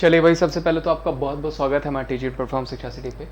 चलिए भाई, सबसे पहले तो आपका बहुत बहुत स्वागत है हमारे टीजी प्लेटफॉर्म शिक्षा सिटी पे।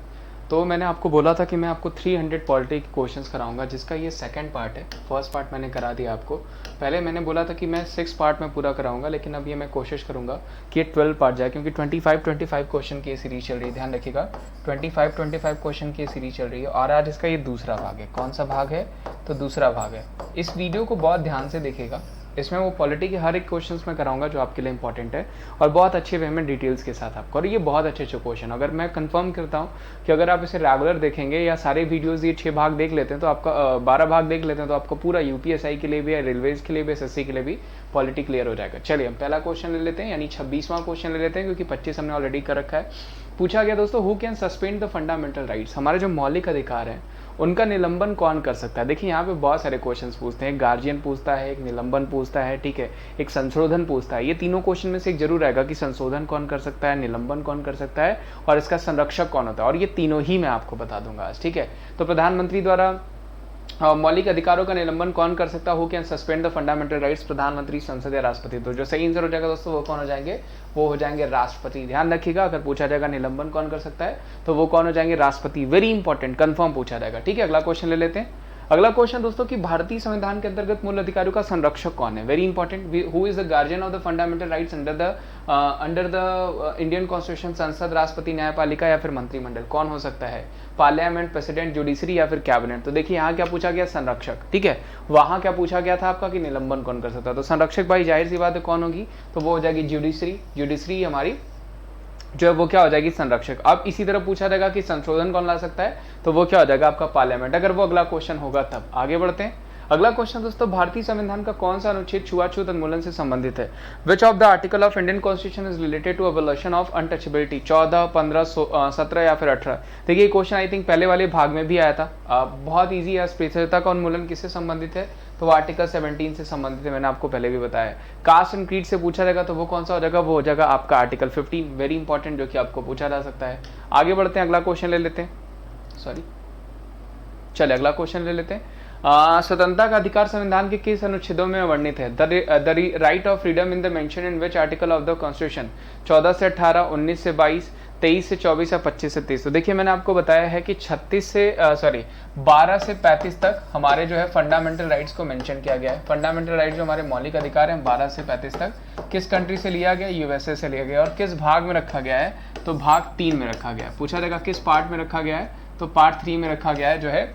तो मैंने आपको बोला था कि मैं आपको 300 पॉलिटी के क्वेश्चंस कराऊंगा, जिसका ये सेकंड पार्ट है। फर्स्ट पार्ट मैंने करा दिया आपको। पहले मैंने बोला था कि मैं 6 पार्ट में पूरा कराऊंगा, लेकिन अब ये मैं कोशिश करूंगा कि ये 12 पार्ट जाए, क्योंकि 25 क्वेश्चन की ये सीरीज चल रही है। ध्यान रखिएगा, 25 क्वेश्चन की ये सीरीज चल रही है और आज इसका ये दूसरा भाग है। कौन सा भाग है? तो दूसरा भाग है। इस वीडियो को बहुत ध्यान से देखिएगा। इसमें वो पॉलिटी के हर एक क्वेश्चंस में कराऊंगा जो आपके लिए इंपॉर्टेंट है, और बहुत अच्छे वे में डिटेल्स के साथ आपको। और ये बहुत अच्छे क्वेश्चन, अगर मैं कंफर्म करता हूँ कि अगर आप इसे रेगुलर देखेंगे या सारे वीडियोस ये 6 भाग देख लेते हैं तो आपका 12 भाग देख लेते हैं तो आपका पूरा यूपीएसआई के लिए भी या रेलवेज के लिए भी एसएससी के लिए भी पॉलिटी क्लियर हो जाएगा। चलिए हम पहला क्वेश्चन ले लेते हैं, यानी 26वां क्वेश्चन ले लेते हैं, क्योंकि 25 हमने ऑलरेडी कर रखा है। पूछा गया दोस्तों, who can suspend the fundamental rights? हमारे जो मौलिक अधिकार हैं उनका निलंबन कौन कर सकता है? देखिए यहाँ पे बहुत सारे क्वेश्चंस पूछते हैं। एक गार्जियन पूछता है, एक निलंबन पूछता है, ठीक है, एक संशोधन पूछता है। ये तीनों क्वेश्चन में से एक जरूर आएगा कि संशोधन कौन कर सकता है, निलंबन कौन कर सकता है और इसका संरक्षक कौन होता है। और ये तीनों ही मैं आपको बता दूंगा आज, ठीक है। तो प्रधानमंत्री द्वारा मौलिक अधिकारों का निलंबन कौन कर सकता है? Who can suspend the fundamental rights? प्रधानमंत्री, संसद या राष्ट्रपति। तो जो सही आंसर हो जाएगा दोस्तों वो कौन हो जाएंगे? वो हो जाएंगे राष्ट्रपति। ध्यान रखिएगा, अगर पूछा जाएगा निलंबन कौन कर सकता है तो वो कौन हो जाएंगे? राष्ट्रपति। वेरी इंपॉर्टेंट, कंफर्म पूछा जाएगा, ठीक है। अगला क्वेश्चन ले लेते हैं। अगला क्वेश्चन दोस्तों कि भारतीय संविधान के अंतर्गत मूल अधिकारों का संरक्षक कौन है? Very important. Who is the guardian of the fundamental rights under the Indian constitution? संसद, राष्ट्रपति, न्यायपालिका या फिर मंत्रिमंडल? कौन हो सकता है? पार्लियामेंट, प्रेसिडेंट, जुडिशरी या फिर कैबिनेट? तो देखिए यहाँ क्या पूछा गया? संरक्षक, ठीक है। वहां क्या पूछा गया था आपका कि निलंबन कौन कर सकता है? तो संरक्षक भाई जाहिर सी बात है कौन होगी? तो वो हो जाएगी जुडिशरी। जुडिशरी हमारी जो है वो क्या हो जाएगी? संरक्षक। अब इसी तरह पूछा जाएगा कि संशोधन कौन ला सकता है, तो वो क्या हो जाएगा? आपका पार्लियामेंट, अगर वो अगला क्वेश्चन होगा तब। आगे बढ़ते हैं। अगला क्वेश्चन दोस्तों, भारतीय संविधान का कौन सा अनुच्छेद छुआछूत उन्मूलन से संबंधित है? Which of the article of Indian constitution is related to abolition of untouchability? 14, 15, 17 या फिर 18? देखिए क्वेश्चन आई थिंक पहले वाले भाग में भी आया था। बहुत ईजी है। स्पेशलता का उन्मूलन किससे संबंधित है? तो वो आर्टिकल 17 से संबंधित है, मैंने आपको पहले भी बताया। कास्ट एंड क्रीड से पूछा जाएगा तो वो कौन सा हो जाएगा? वो हो जाएगा आपका आर्टिकल 15। वेरी इंपॉर्टेंट, जो कि आपको पूछा जा सकता है। आगे बढ़ते हैं, अगला क्वेश्चन ले लेते हैं। सॉरी, चलिए अगला क्वेश्चन ले लेते हैं। स्वतंत्रता का अधिकार संविधान के किस अनुच्छेदों में वर्णित है? The right of freedom in the mention in which article of the constitution? 14 से 18, 19 से 22, 23 से 24 या 25 से 30? तो देखिए मैंने आपको बताया है कि 12 से 35 तक हमारे जो है फंडामेंटल राइट्स को मेंशन किया गया है। फंडामेंटल राइट्स जो हमारे मौलिक अधिकार हैं 12 से 35 तक किस कंट्री से लिया गया? यूएसए से लिया गया। और किस भाग में रखा गया है? तो भाग 3 में रखा गया है। पूछा जाएगा किस पार्ट में रखा गया है? तो पार्ट 3 में रखा गया है जो है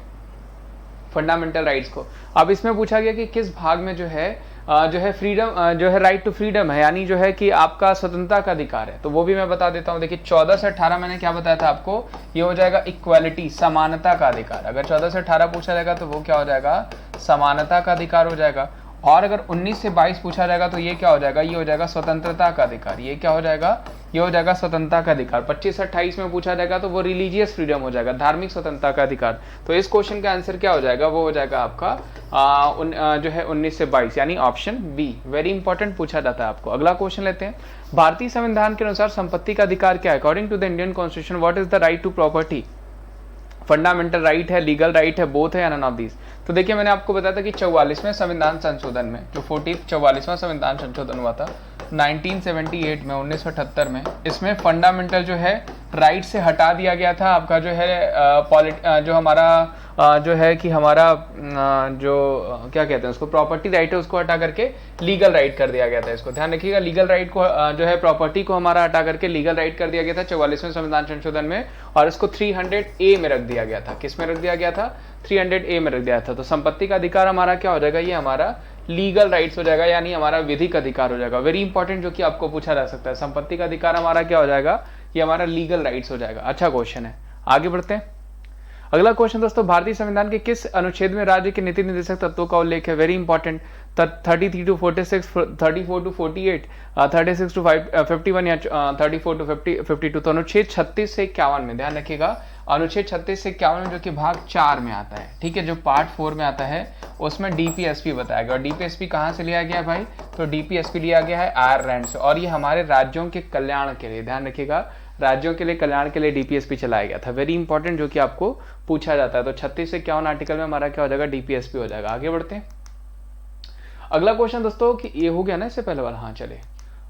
फंडामेंटल राइट्स को। अब इसमें पूछा गया कि किस भाग में जो है फ्रीडम जो है राइट टू फ्रीडम है, यानी जो है कि आपका स्वतंत्रता का अधिकार है। तो वो भी मैं बता देता हूं। देखिए 14 से 18 मैंने क्या बताया था आपको? ये हो जाएगा इक्वालिटी, समानता का अधिकार। अगर 14 से 18 पूछा जाएगा तो वो क्या हो जाएगा? समानता का अधिकार हो जाएगा। और अगर 19 से 22 पूछा जाएगा तो ये क्या हो जाएगा? ये हो जाएगा स्वतंत्रता का अधिकार। ये क्या हो जाएगा? ये हो जाएगा स्वतंत्रता का अधिकार। 25 से 28 में पूछा जाएगा तो वो रिलीजियस फ्रीडम हो जाएगा, धार्मिक स्वतंत्रता का अधिकार। तो इस क्वेश्चन का आंसर क्या हो जाएगा? वो हो जाएगा आपका जो है 19 से 22, यानी ऑप्शन बी। वेरी इंपॉर्टेंट, पूछा जाता है आपको। अगला क्वेश्चन लेते हैं। भारतीय संविधान के अनुसार संपत्ति का अधिकार क्या है? According to the Indian constitution what is the right to property? Fundamental right है, लीगल राइट है, बोथ है या नन ऑफ दीज? तो देखिए मैंने आपको बताया था कि 44वें संविधान संशोधन में, जो 44वां संविधान संशोधन हुआ था 1978 में, 1978 में, इसमें फंडामेंटल जो है राइट से हटा दिया गया था आपका जो है जो हमारा जो है कि हमारा जो क्या कहते हैं उसको, प्रॉपर्टी राइट है, उसको हटा करके लीगल राइट कर दिया गया था। इसको ध्यान रखिएगा, लीगल राइट को जो है प्रॉपर्टी को हमारा हटा करके लीगल राइट कर दिया गया था 44वें संविधान संशोधन में, और इसको 300A में रख दिया गया था। किस में रख दिया गया था? 300A में रख दिया था। तो संपत्ति का अधिकार हमारा क्या हो जाएगा? ये हमारा लीगल राइट्स हो जाएगा, यानी हमारा विधिक अधिकार हो जाएगा। वेरी इंपॉर्टेंट, जो कि आपको पूछा जा सकता है। संपत्ति का अधिकार हमारा क्या हो जाएगा? ये हमारा लीगल राइट्स हो जाएगा। अच्छा क्वेश्चन है, आगे बढ़ते हैं। अगला क्वेश्चन दोस्तों, भारतीय संविधान के किस अनुच्छेद में राज्य के नीति निर्देशक तत्वों का उल्लेख है? Very important. 33 to 46, 34 to 48, 36 to 51 या 34 to 52? तो अनुच्छेद 36 से 51 में, ध्यान रखिएगा, अनुच्छेद 36 से 51 में, जो कि भाग 4 में आता है, ठीक है, जो पार्ट 4 में आता है, उसमें डीपीएसपी बताया गया। और डीपीएसपी कहाँ से लिया गया भाई? तो डीपीएसपी लिया गया है आयरलैंड से, और ये हमारे राज्यों के कल्याण के लिए, ध्यान रखिएगा, राज्यों के लिए कल्याण के लिए डीपीएसपी चलाया गया था। वेरी इंपॉर्टेंट, जो कि आपको पूछा जाता है। तो 36 से 51 आर्टिकल में हमारा क्या हो जाएगा? डीपीएसपी हो जाएगा। आगे बढ़ते हैं। अगला क्वेश्चन दोस्तों कि ये हो गया ना इससे पहले वाला? हाँ चले,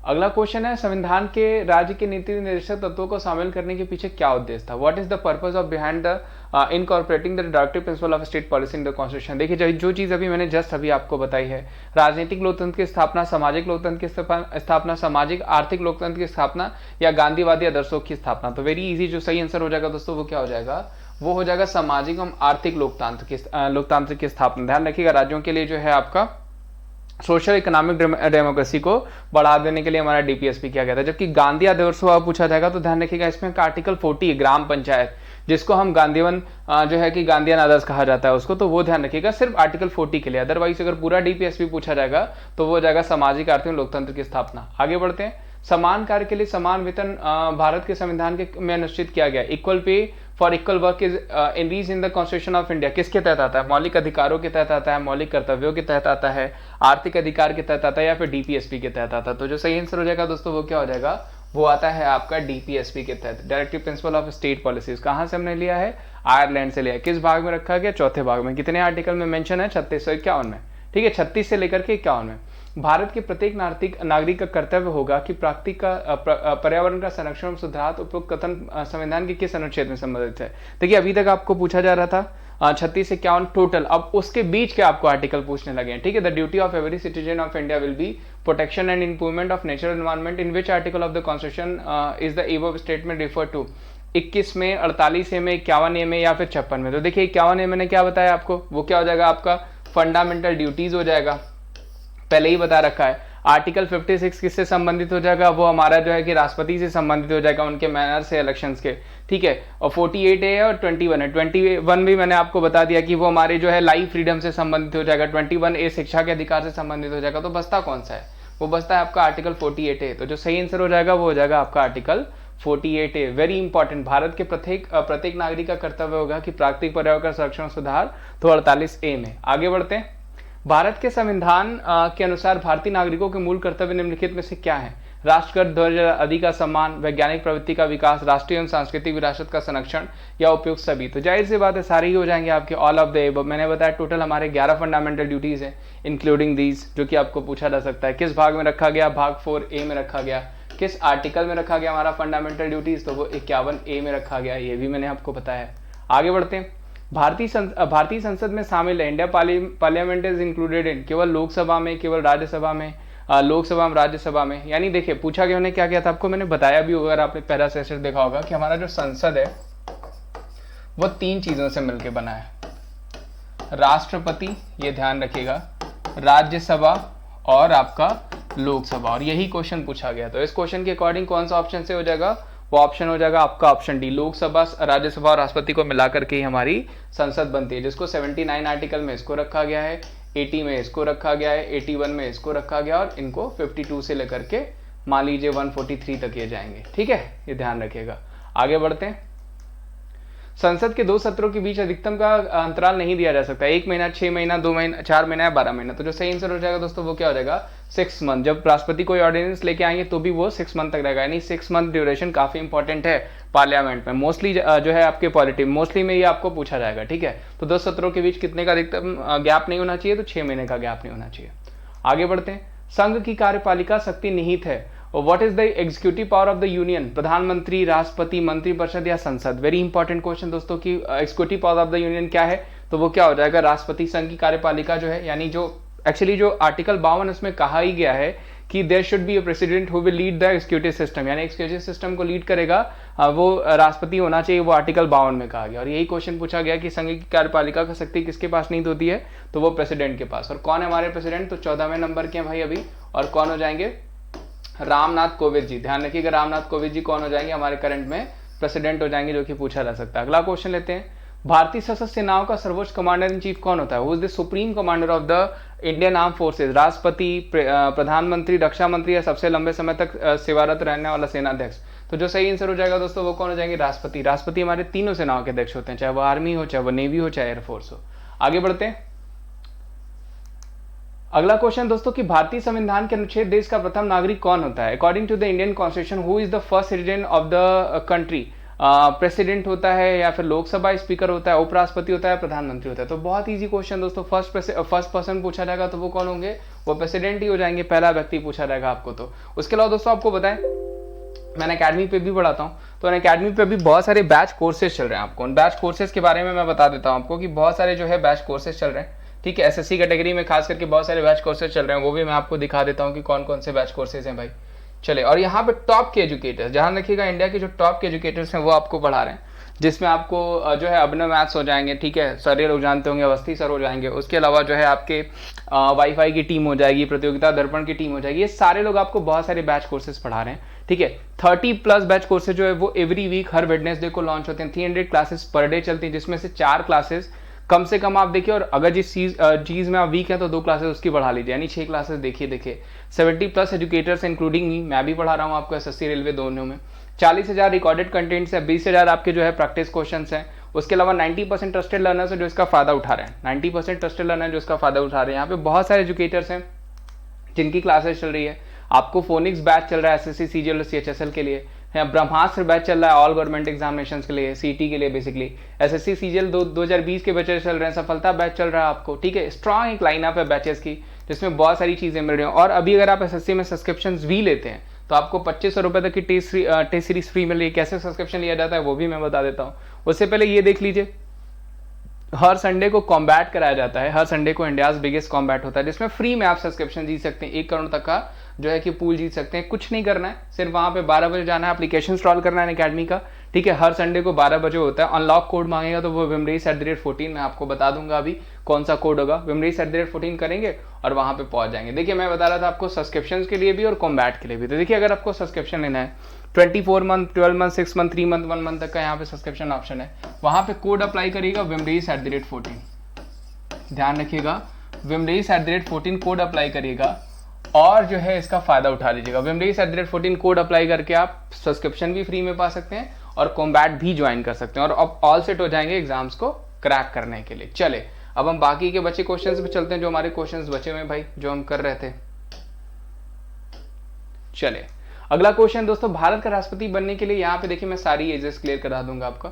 अगला क्वेश्चन है, संविधान के राज्य के नीति निर्देशक तत्वों को शामिल करने के पीछे क्या उद्देश्य था? What is the purpose of behind the incorporating the directive principle of state policy in the constitution? देखिए, जो चीज अभी मैंने जस्ट अभी आपको बताई है, राजनीतिक लोकतंत्र की स्थापना, सामाजिक लोकतंत्र की स्थापना, सामाजिक आर्थिक लोकतंत्र की स्थापना या गांधीवादी आदर्शों की स्थापना। तो वेरी इजी, जो सही आंसर हो जाएगा दोस्तों वो क्या हो जाएगा? वो हो जाएगा सामाजिक एवं आर्थिक लोकतंत्र की स्थापना। ध्यान रखिएगा, राज्यों के लिए जो है आपका सोशल इकोनॉमिक डेमोक्रेसी को बढ़ा देने के लिए हमारा डीपीएसपी किया गया था। जबकि गांधी आदर्शों पूछा जाएगा तो ध्यान रखिएगा, इसमें आर्टिकल 40 ग्राम पंचायत, जिसको हम गांधीवन जो है कि गांधीयन आदर्श कहा जाता है उसको, तो वो ध्यान रखिएगा सिर्फ आर्टिकल 40 के लिए। अदरवाइज अगर पूरा डीपीएसपी पूछा जाएगा तो वो हो जाएगा सामाजिक आर्थिक लोकतंत्र की स्थापना। आगे बढ़ते हैं, समान कार्य के लिए समान वेतन भारत के संविधान के में निश्चित किया गया। Equal pay for equal work is इनरीज in the constitution of India किसके तहत आता है? मौलिक अधिकारों के तहत आता है, मौलिक कर्तव्यों के तहत आता है, आर्थिक अधिकार के तहत आता है या फिर डीपीएसपी के तहत आता है? तो जो सही आंसर हो जाएगा दोस्तों वो क्या हो जाएगा? वो आता है आपका डीपीएसपी के तहत, directive principle of state policies. कहां से हमने लिया है? आयरलैंड से लिया। किस भाग में रखा गया? चौथे भाग में। कितने आर्टिकल में मेंशन है? 3651 में। ठीक है, 36 से लेकर के 51 में। भारत के प्रत्येक नागरिक का कर्तव्य होगा कि प्राकृतिक का पर्यावरण का संरक्षण और सुधार उपयुक्त कथन संविधान के किस अनुच्छेद में संबंधित है? देखिए, अभी तक आपको पूछा जा रहा था 36 से 51 टोटल, अब उसके बीच के आपको आर्टिकल पूछने लगे हैं। ठीक है, the duty of every citizen of India will be protection and improvement of natural environment in which article of the constitution is the above statement refer to? 21 में, 48 में, 51 में या फिर 56 में? तो देखिए 51 मैंने क्या बताया आपको, वो क्या हो जाएगा आपका? फंडामेंटल ड्यूटीज हो जाएगा, पहले ही बता रखा है। आर्टिकल 56 किससे संबंधित हो जाएगा? वो हमारा जो है कि राष्ट्रपति से संबंधित हो जाएगा, उनके मैनर से इलेक्शंस के। ठीक है, और 48 है और 21 है। 21 भी मैंने आपको बता दिया कि वो हमारे जो है लाइफ फ्रीडम से संबंधित हो जाएगा। 21A शिक्षा के अधिकार से संबंधित हो जाएगा। तो बचता कौन सा है? वो बचता है आपका आर्टिकल 48A। तो जो सही आंसर हो जाएगा वो हो जाएगा आपका article 48A। Very important, Bharat के प्रत्येक नागरिक का कर्तव्य होगा कि प्राकृतिक पर्यावरण का संरक्षण सुधार, तो 48A में। आगे बढ़ते हैं, भारत के संविधान के अनुसार भारतीय नागरिकों के मूल कर्तव्य निम्नलिखित में से क्या है? राष्ट्रगत ध्वज आदि का सम्मान, वैज्ञानिक प्रवृत्ति का विकास, राष्ट्रीय एवं सांस्कृतिक विरासत का संरक्षण या उपयुक्त सभी? तो जाहिर सी बात है सारे ही हो जाएंगे आपके, ऑल ऑफ द एबव। मैंने बताया टोटल हमारे 11 फंडामेंटल ड्यूटीज हैं इंक्लूडिंग दीज, जो कि आपको पूछा जा सकता है। किस भाग में रखा गया? भाग 4A में रखा गया। किस आर्टिकल में रखा गया हमारा फंडामेंटल ड्यूटीज? तो वो 51A में रखा गया, ये भी मैंने आपको बताया। आगे बढ़ते हैं, भारतीय संसद में शामिल है। India parliament is included in, केवल लोकसभा में, केवल राज्यसभा में, लोकसभा में, राज्यसभा में? यानी देखिए पूछा गया, उन्होंने क्या किया था आपको मैंने बताया भी होगा, अगर आपने पहला सेशन देखा होगा कि हमारा जो संसद है वो 3 चीजों से मिलकर बना है। राष्ट्रपति, ये ध्यान रखिएगा, राज्यसभा और आपका लोकसभा। और यही क्वेश्चन पूछा गया। तो इस क्वेश्चन के अकॉर्डिंग कौन सा ऑप्शन से हो जाएगा? वो ऑप्शन हो जाएगा आपका ऑप्शन डी, लोकसभा, राज्यसभा और राष्ट्रपति को मिलाकर के ही हमारी संसद बनती है, जिसको 79 आर्टिकल में इसको रखा गया है, 80 में इसको रखा गया है, 81 में इसको रखा गया और इनको 52 से लेकर के मान लीजिए 143 तक ये जाएंगे। ठीक है, ये ध्यान रखिएगा। आगे बढ़ते हैं, संसद के 2 सत्रों के बीच अधिकतम का अंतराल नहीं दिया जा सकता। 1 महीना, 6 महीना, 2 महीना, 4 महीना या 12 महीना? तो जो सही आंसर हो जाएगा दोस्तों वो क्या हो जाएगा? 6 मंथ। जब राष्ट्रपति कोई ऑर्डिनेंस लेके आएंगे तो भी वो 6 मंथ तक रहेगा, यानी 6 मंथ ड्यूरेशन काफी इंपॉर्टेंट है पार्लियामेंट में। मोस्टली जो है आपके पॉलिटिक मोस्टली में ये आपको पूछा जाएगा। ठीक है, तो 2 सत्रों के बीच कितने का अधिकतम गैप नहीं होना चाहिए? तो 6 महीने का गैप नहीं होना चाहिए। आगे बढ़ते हैं, संघ की कार्यपालिका शक्ति निहित है और what is the executive power of the union? प्रधानमंत्री, राष्ट्रपति, मंत्रिपरिषद या संसद? वेरी इंपॉर्टेंट क्वेश्चन दोस्तों की executive power of the union क्या है? तो वो क्या हो जाएगा? राष्ट्रपति। संघ की कार्यपालिका जो है, यानी जो एक्चुअली जो आर्टिकल 52 उसमें कहा ही गया है कि there should be a president who will lead the executive system, यानी एग्जीक्यूटिव सिस्टम को लीड करेगा वो राष्ट्रपति होना चाहिए, वो आर्टिकल 52 में कहा गया। और यही क्वेश्चन पूछा गया कि संघ की कार्यपालिका का शक्ति किसके पास नहीं होती है? तो वो प्रेसिडेंट के पास। और कौन है हमारे प्रेसिडेंट? तो 14वें नंबर के हैं भाई अभी, और कौन हो जाएंगे? रामनाथ कोविंद जी। ध्यान रखिएगा, रामनाथ कोविंद जी कौन हो जाएंगे? हमारे करंट में प्रेसिडेंट हो जाएंगे, जो कि पूछा जा सकता है। अगला क्वेश्चन लेते हैं, भारतीय सशस्त्र सेनाओं का सर्वोच्च कमांडर इन चीफ कौन होता है? Who is the supreme commander of the Indian arm forces? राष्ट्रपति, प्रधानमंत्री, रक्षा मंत्री या सबसे लंबे समय तक सेवारत रहने वाला सेनाध्यक्ष? तो जो सही आंसर हो जाएगा दोस्तों वो कौन हो जाएंगे? राष्ट्रपति। राष्ट्रपति हमारे तीनों सेनाओं के अध्यक्ष होते हैं, चाहे वो आर्मी हो, चाहे वो नेवी हो, चाहे एयरफोर्स हो। आगे बढ़ते हैं, अगला क्वेश्चन दोस्तों कि भारतीय संविधान के अनुच्छेद देश का प्रथम नागरिक कौन होता है? According to the Indian constitution who is the first citizen of the country? President होता है या फिर लोकसभा स्पीकर होता है, उपराष्ट्रपति होता है, प्रधानमंत्री होता है। तो बहुत इजी क्वेश्चन दोस्तों, फर्स्ट पर्सन पूछा जाएगा तो वो कौन होंगे, वो प्रेसिडेंट ही हो जाएंगे, पहला व्यक्ति पूछा जाएगा आपको। तो उसके अलावा दोस्तों आपको बताएं, मैंने अकेडमी पे भी पढ़ाता हूँ, तो अकेडमी पे भी बहुत सारे बैच कोर्सेज चल रहे हैं। आपको उन बैच कोर्सेज के बारे में मैं बता देता हूँ आपको कि बहुत सारे जो है बैच कोर्सेज चल रहे हैं, ठीक है। एसएससी कैटेगरी में खास करके बहुत सारे बैच कोर्सेज चल रहे हैं, वो भी मैं आपको दिखा देता हूँ कि कौन कौन से बैच कोर्सेज हैं भाई। चले, और यहाँ पे टॉप के एजुकेटर्स, ध्यान रखिएगा, इंडिया के जो टॉप के एजुकेटर्स हैं वो आपको पढ़ा रहे हैं, जिसमें आपको जो है अभिनव मैथ्स हो जाएंगे, ठीक है, सर ये लोग जानते होंगे, अवस्थी सर हो जाएंगे। उसके अलावा जो है आपके वाईफाई की टीम हो जाएगी, प्रतियोगिता दर्पण की टीम हो जाएगी। ये सारे लोग आपको बहुत सारे बैच कोर्सेज पढ़ा रहे हैं, ठीक है। 30+ बैच कोर्सेज जो है वो एवरी वीक हर वेडनेसडे को लॉन्च होते हैं। 300 क्लासेस पर डे चलती हैं, जिसमें से 4 क्लासेस कम से कम आप देखिए, और अगर जिस चीज में आप वीक है तो 2 क्लासेस उसकी बढ़ा लीजिए, यानी 6 क्लासेस देखिए। 70+ एजुकेटर्स इंक्लूडिंग मी, मैं भी पढ़ा रहा हूँ आपको एसएससी रेलवे दोनों में। 40,000 रिकॉर्डेड कंटेंट्स है, 20,000 आपके जो है प्रैक्टिस क्वेश्चंस हैं। उसके अलावा 90% ट्रस्टेड लर्नर्स है जो इसका फायदा उठा रहे हैं, 90% ट्रस्टेड लर्नर जो इसका फायदा उठा रहे हैं। यहाँ पे बहुत सारे एजुकेटर्स हैं जिनकी क्लासेस चल रही है। आपको फोनिक्स बैच चल रहा है एसएससी सीजीएल और सीएचएसएल के लिए, ब्रह्मास्त्र बैच चल रहा है ऑल गवर्नमेंट एग्जामिनेशन के लिए, सीटी के लिए बेसिकली। एसएससी सीजीएल 2020 के बैचेस चल रहे हैं, सफलता बैच चल रहा है आपको, ठीक है। स्ट्रॉन्ग एक लाइनअप है बैचेस की, जिसमें बहुत सारी चीजें मिल रही हैं। और अभी अगर आप एसएससी में सब्सक्रिप्शन भी लेते हैं तो आपको 2500 रुपए तक की टेस्ट सीरीज फ्री मिल रही है। कैसे सब्सक्रिप्शन लिया जाता है वो भी मैं बता देता हूँ। उससे पहले ये देख लीजिए, हर संडे को कॉम्बैट कराया जाता है, हर संडे को इंडियाज बिगेस्ट कॉम्बैट होता है, जिसमें फ्री में आप सब्सक्रिप्शन जीत सकते हैं, 1 करोड़ तक का जो है कि पूल जीत सकते हैं। कुछ नहीं करना है, सिर्फ वहां पे 12 बजे जाना है, एप्लीकेशन इंस्टॉल करना है अकेडमी का, ठीक है। हर संडे को 12 बजे होता है। अनलॉक कोड मांगेगा तो वो विमरेश@14, मैं आपको बता दूंगा अभी कौन सा कोड होगा, विमरेश@14 करेंगे और वहां पे पहुंच जाएंगे। देखिए मैं बता रहा था आपको सब्सक्रिप्शन के लिए भी और कॉम्बैट के लिए भी। तो देखिए अगर आपको सब्सक्रिप्शन लेना है 24 month, 12 month, 6 month, 3 month, 1 month तक का यहाँ पे सब्सक्रिप्शन ऑप्शन है, वहां पे कोड अप्लाई करिएगा विमरेश@14, ध्यान रखिएगा, विमरेश@14 कोड अप्लाई करिएगा और जो है इसका फायदा उठा लीजिएगा। विमरेश@14 कोड अप्लाई करके आप सब्सक्रिप्शन भी फ्री में पा सकते हैं और कॉम्बैट भी ज्वाइन कर सकते हैं, और अब ऑल सेट हो जाएंगे एग्जाम्स को क्रैक करने के लिए। चले अब हम बाकी के बचे क्वेश्चंस पे चलते हैं, जो हमारे क्वेश्चंस बचे हुए भाई जो हम कर रहे थे। चले अगला क्वेश्चन दोस्तों, भारत का राष्ट्रपति बनने के लिए, यहाँ पे देखिए मैं सारी एजेस क्लियर करा दूंगा आपका।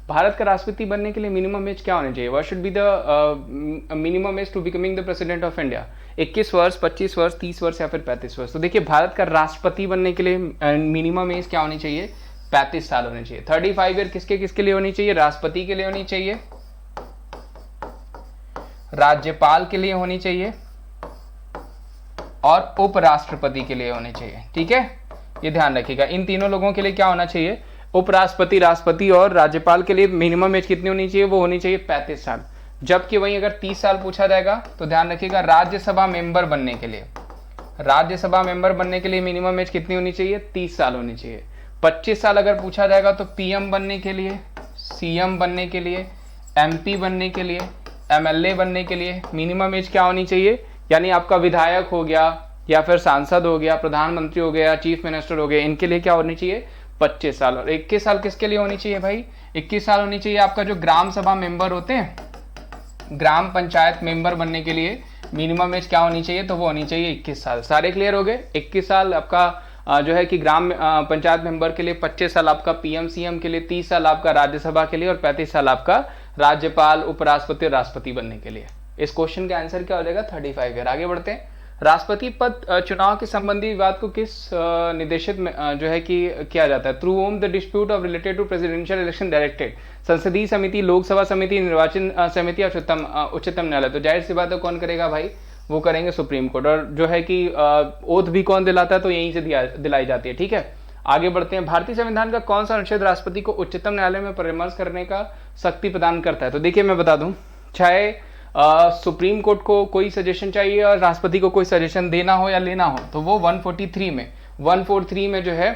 भारत का राष्ट्रपति बनने के लिए मिनिमम एज क्या होनी चाहिए, what should be the minimum age to becoming the president of India? 21 वर्ष, 25 वर्ष, 30 वर्ष या फिर 35 वर्ष? तो देखिए भारत का राष्ट्रपति बनने के लिए मिनिमम एज क्या होनी चाहिए, 35 साल होनी चाहिए। 35 ईयर किसके किसके लिए होनी चाहिए, राष्ट्रपति के लिए होनी चाहिए, राज्यपाल के लिए होनी चाहिए और उपराष्ट्रपति के लिए होनी चाहिए, ठीक है। ये ध्यान रखिएगा, इन तीनों लोगों के लिए क्या होना चाहिए, उपराष्ट्रपति, राष्ट्रपति और राज्यपाल के लिए मिनिमम एज कितनी होनी चाहिए, वो होनी चाहिए 35 साल। जबकि वहीं अगर 30 साल पूछा जाएगा तो ध्यान रखिएगा, राज्यसभा मेंबर बनने के लिए, राज्यसभा मेंबर बनने के लिए मिनिमम एज कितनी होनी चाहिए, 30 साल होनी चाहिए। 25 साल अगर पूछा जाएगा तो पीएम बनने के लिए, सीएम बनने के लिए, एमपी बनने के लिए, एमएलए बनने के लिए मिनिमम एज क्या होनी चाहिए, यानी आपका विधायक हो गया या फिर सांसद हो गया, प्रधानमंत्री हो गया, चीफ मिनिस्टर हो गया, इनके लिए क्या होनी चाहिए, 25 साल। और 21 साल किसके लिए होनी चाहिए भाई, 21 साल होनी चाहिए आपका जो ग्राम सभा मेंबर होते हैं, ग्राम पंचायत मेंबर बनने के लिए मिनिमम एज क्या होनी चाहिए, तो वो होनी चाहिए 21 साल। सारे क्लियर हो गए। 21 साल आपका जो है कि ग्राम पंचायत मेंबर के लिए, 25 साल आपका पीएम सीएम के लिए, 30 साल आपका राज्यसभा के लिए और 35 साल आपका राज्यपाल, उपराष्ट्रपति और राष्ट्रपति बनने के लिए। इस क्वेश्चन का आंसर क्या हो जाएगा, 35 ईयर। आगे बढ़ते हैं। राष्ट्रपति पद चुनाव के संबंधी विवाद को किस निदेशित में जो है कि किया जाता है, through whom the dispute of related to presidential election directed, संसदीय समिति, लोकसभा समिति, निर्वाचन समिति और उच्चतम न्यायालय। तो जाहिर सी बात है कौन करेगा भाई, वो करेंगे सुप्रीम कोर्ट। और जो है कि ओथ भी कौन दिलाता है, तो यहीं से दिलाई जाती है, ठीक है। आगे बढ़ते हैं। भारतीय संविधान का कौन सा अनुच्छेद राष्ट्रपति को उच्चतम न्यायालय में परामर्श करने का शक्ति प्रदान करता है? तो देखिए मैं बता दूं, चाहे सुप्रीम कोर्ट को कोई सजेशन चाहिए और राष्ट्रपति को कोई सजेशन देना हो या लेना हो, तो वो 143 में जो है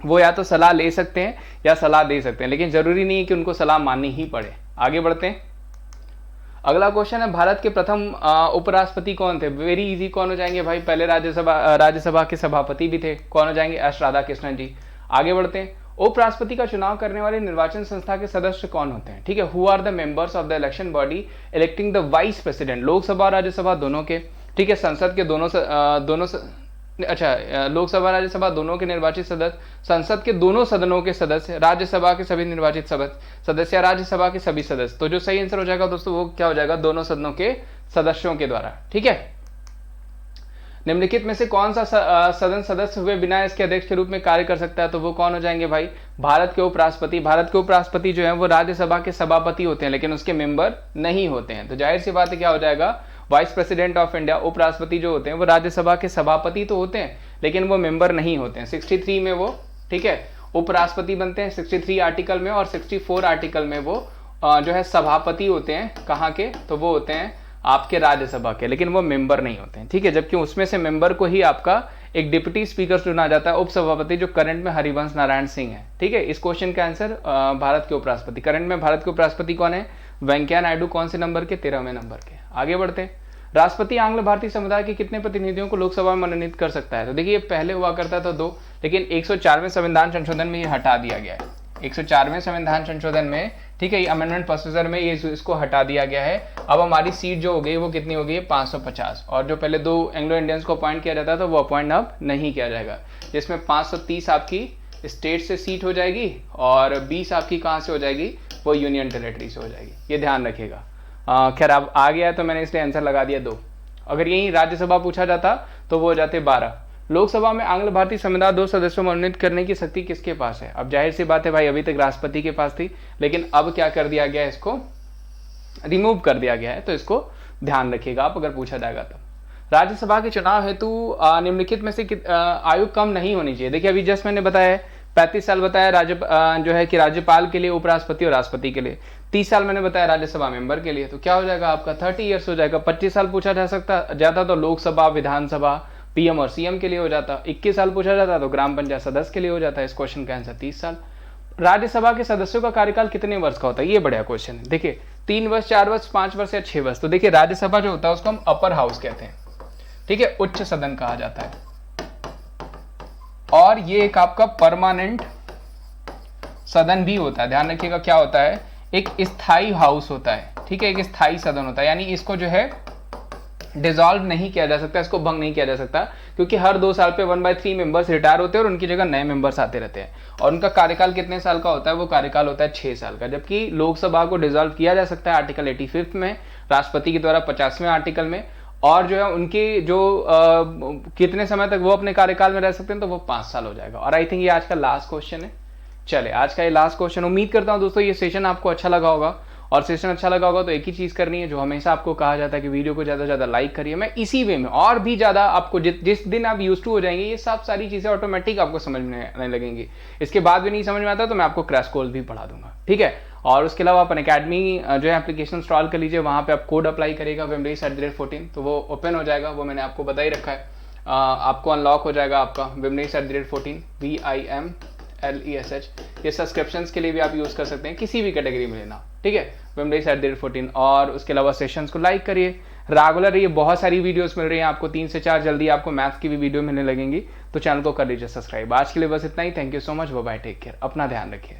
वो या तो सलाह ले सकते हैं या सलाह दे सकते हैं, लेकिन जरूरी नहीं है कि उनको सलाह माननी ही पड़े। आगे बढ़ते हैं। अगला क्वेश्चन है, भारत के प्रथम उपराष्ट्रपति कौन थे? वेरी इजी, कौन हो जाएंगे भाई, पहले राज्यसभा के सभापति भी थे, कौन हो जाएंगे, एस राधाकृष्णन जी। आगे बढ़ते हैं। उपराष्ट्रपति का चुनाव करने वाले निर्वाचन संस्था के सदस्य कौन होते हैं? ठीक है, who are the members of the election body electing the vice president, Lok Sabha और राज्यसभा दोनों के, ठीक है, संसद के अच्छा, लोकसभा राज्यसभा दोनों के निर्वाचित सदस्य, संसद के दोनों सदनों के सदस्य, राज्यसभा के सभी निर्वाचित सदस्य, राज्यसभा के सभी सदस्य। तो जो सही आंसर हो जाएगा दोस्तों वो क्या हो जाएगा, दोनों सदनों के सदस्यों के द्वारा। ठीक है, निम्नलिखित में से कौन सा सदन सदस्य हुए बिना इसके अध्यक्ष के रूप में कार्य कर सकता है, तो वो कौन हो जाएंगे भाई, भारत के उपराष्ट्रपति। भारत के उपराष्ट्रपति जो है वो राज्यसभा के सभापति होते हैं लेकिन उसके मेंबर नहीं होते हैं। तो जाहिर सी बात है क्या हो जाएगा, वाइस प्रेसिडेंट ऑफ इंडिया, उपराष्ट्रपति जो होते हैं वो राज्यसभा के सभापति तो होते हैं लेकिन वो मेंबर नहीं होते हैं। 63 में वो, ठीक है, उपराष्ट्रपति बनते हैं 63 आर्टिकल में, और 64 आर्टिकल में वो जो है सभापति होते हैं। कहाँ के, तो वो होते हैं आपके राज्यसभा के, लेकिन वो मेंबर नहीं होते हैं। ठीक है, जबकि उसमें से मेंबर को ही आपका एक डिप्टी स्पीकर चुना जाता है, उपसभापति, जो करंट में हरिवंश नारायण सिंह है। ठीक है, इस क्वेश्चन का आंसर भारत के उपराष्ट्रपति, करंट में भारत के उपराष्ट्रपति कौन है, वेंकैया नायडू। कौन से नंबर के, 13वें नंबर के। आगे बढ़ते, राष्ट्रपति आंग्ल भारतीय समुदाय के कितने प्रतिनिधियों को लोकसभा में मनोनीत कर सकता है, तो देखिए पहले हुआ करता था 2, लेकिन 104वें संविधान संशोधन में ये हटा दिया गया है। 104वें संविधान संशोधन में, ठीक है, ये अमेंडमेंट प्रोसीजर में ये इसको हटा दिया गया है। अब हमारी सीट जो हो गई वो कितनी हो गई है, 550, और जो पहले 2 एंग्लो इंडियंस को अपॉइंट किया जाता था वो अपॉइंट अब नहीं किया जाएगा, जिसमें 530 आपकी स्टेट से सीट हो जाएगी और 20 आपकी कहाँ से हो जाएगी, वो यूनियन टेरिटरी से हो जाएगी। ये ध्यान रखिएगा। खैर अब आ गया है तो मैंने इसलिए आंसर लगा दिया 2। अगर यही राज्यसभा पूछा जाता तो वो हो जाते 12। लोकसभा में आंग्ल भारतीय समुदाय 2 सदस्यों मनोनीत करने की शक्ति किसके पास है, अब जाहिर सी बात है भाई, अभी तक राष्ट्रपति के पास थी लेकिन अब क्या कर दिया गया है, इसको रिमूव कर दिया गया है। तो इसको ध्यान रखिएगा आप, अगर पूछा जाएगा तो। राज्यसभा के चुनाव हेतु निम्नलिखित में से आयु कम नहीं होनी चाहिए। देखिए अभी जस्ट मैंने बताया है 35 साल बताया जो है कि राज्यपाल के लिए, उपराष्ट्रपति और राष्ट्रपति के लिए। 30 साल मैंने बताया राज्यसभा मेंबर के लिए। तो क्या हो जाएगा आपका 30 ईयर्स हो जाएगा। 25 साल पूछा जाता तो लोकसभा, विधानसभा, पीएम और सीएम के लिए हो जाता। 21 साल पूछा जाता तो ग्राम पंचायत सदस्य के लिए हो जाता है। इस क्वेश्चन का आंसर 30 साल। राज्यसभा के सदस्यों का कार्यकाल कितने वर्ष का होता है, ये बढ़िया क्वेश्चन है। देखिए 3 वर्ष, 4 वर्ष, 5 वर्ष या 6 वर्ष। तो देखिए राज्यसभा जो होता है उसको हम अपर हाउस कहते हैं, ठीक है, उच्च सदन कहा जाता है। और ये एक आपका परमानेंट सदन भी होता है। ध्यान रखिएगा क्या होता है, एक स्थायी हाउस होता है, ठीक है, एक स्थायी सदन होता है। यानी इसको जो है डिसॉल्व नहीं किया जा सकता, इसको भंग नहीं किया जा सकता, क्योंकि हर 2 साल पे 1/3 मेंबर्स रिटायर होते हैं और उनकी जगह नए मेंबर्स आते रहते हैं। और उनका कार्यकाल कितने साल का होता है, वो कार्यकाल होता है 6 साल का। जबकि लोकसभा को डिसॉल्व किया जा सकता है आर्टिकल 85 में, राष्ट्रपति के द्वारा 50वें आर्टिकल में। और जो है उनकी जो कितने समय तक वो अपने कार्यकाल में रह सकते हैं, तो वो 5 साल हो जाएगा। और आई थिंक ये आज का लास्ट क्वेश्चन है। चले आज का ये लास्ट क्वेश्चन। उम्मीद करता हूं दोस्तों ये सेशन आपको अच्छा लगा होगा। और सेशन अच्छा लगा होगा तो एक ही चीज करनी है जो हमेशा आपको कहा जाता है कि वीडियो को ज्यादा से ज्यादा लाइक करिए। मैं इसी वे में और भी ज्यादा आपको जिस दिन आप यूज टू हो जाएंगे ये सब सारी चीजें ऑटोमेटिक आपको समझ में आने लगेंगी। इसके बाद भी नहीं समझ में आता तो मैं आपको क्रैश कोर्स भी पढ़ा दूंगा, ठीक है। और उसके अलावा अपन अकेडमी जो है एप्लीकेशन इंस्टॉल कर लीजिए, वहाँ पे आप कोड अप्लाई करेगा wimlesh@14, तो वो ओपन हो जाएगा, वो मैंने आपको बता ही रखा है। आपको अनलॉक हो जाएगा आपका wimlesh@14 WIMLESH। ये सब्सक्रिप्शंस के लिए भी आप यूज़ कर सकते हैं, किसी भी कैटेगरी में लेना, ठीक है, wimlesh@14। और उसके अलावा सेशंस को लाइक करिए, रेगुलर ये बहुत सारी वीडियोस मिल रही हैं आपको, 3 से 4 जल्दी आपको मैथ्स की भी वीडियो मिलने लगेंगी, तो चैनल को कर लीजिए सब्सक्राइब। आज के लिए बस इतना ही। Thank you so much, bye bye, take care, अपना ध्यान रखिए।